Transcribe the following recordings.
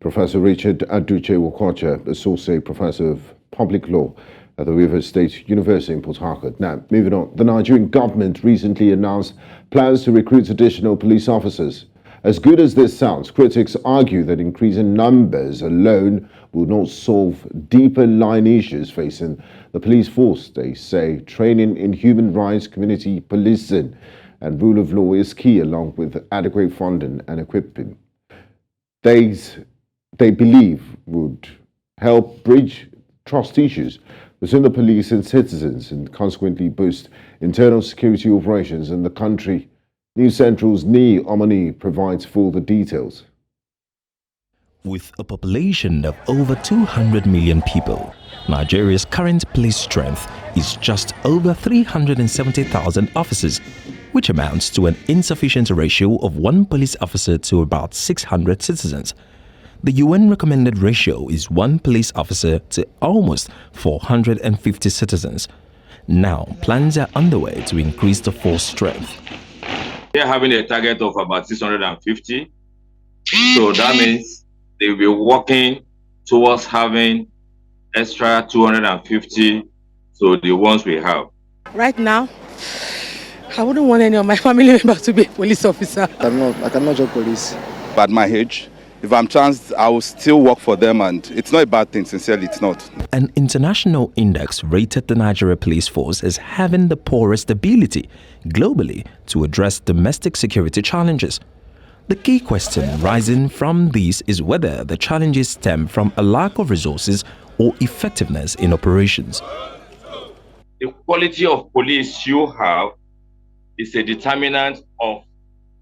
Professor Richard Aduche-Wokocha, Associate Professor of Public Law at the Rivers State University in Port Harcourt. Now, moving on, the Nigerian government recently announced plans to recruit additional police officers. As good as this sounds, critics argue that increasing numbers alone will not solve deeper line issues facing the police force. They say training in human rights, community policing, and rule of law is key, along with adequate funding and equipment. They believe would help bridge trust issues between the police and citizens and consequently boost internal security operations in the country. News Central's Niyi Omoniyi provides further details. With a population of over 200 million people, Nigeria's current police strength is just over 370,000 officers, which amounts to an insufficient ratio of 1 police officer to about 600 citizens. The UN recommended ratio is 1 police officer to almost 450 citizens. Now, plans are underway to increase the force strength. They're having a target of about 650. So that means they will be working towards having extra 250 to the ones we have. Right now, I wouldn't want any of my family members to be a police officer. I cannot join police. At my age, if I'm chanced, I will still work for them, and it's not a bad thing, sincerely, it's not. An international index rated the Nigeria police force as having the poorest ability globally to address domestic security challenges. The key question rising from this is whether the challenges stem from a lack of resources or effectiveness in operations. The quality of police you have is a determinant of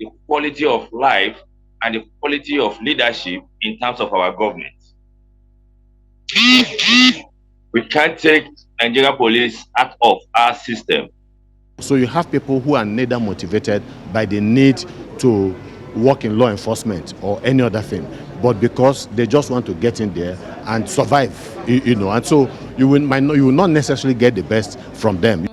the quality of life and the quality of leadership in terms of our government. We can't take Nigerian police out of our system. So you have people who are neither motivated by the need to work in law enforcement or any other thing, but because they just want to get in there and survive, and so you will not necessarily get the best from them.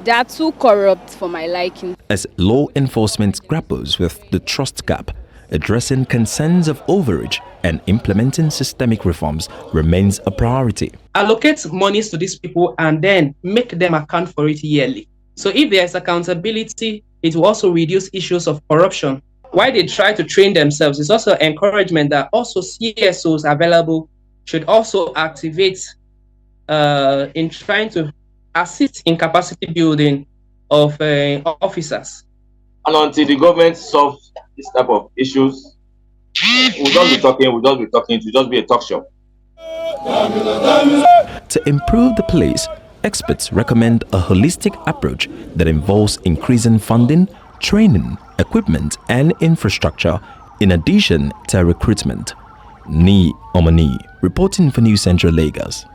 They are too corrupt for my liking. As law enforcement grapples with the trust gap, addressing concerns of overreach and implementing systemic reforms remains a priority. Allocate monies to these people and then make them account for it yearly. So if there is accountability, it will also reduce issues of corruption. While they try to train themselves, it's also encouragement that also CSOs available should also activate in trying to assist in capacity building of officers. And until the government solves this type of issues, we'll just be talking, to just be a talk show. To improve the police, experts recommend a holistic approach that involves increasing funding, training, equipment, and infrastructure, in addition to recruitment. Niyi Omoniyi, reporting for News Central Lagos.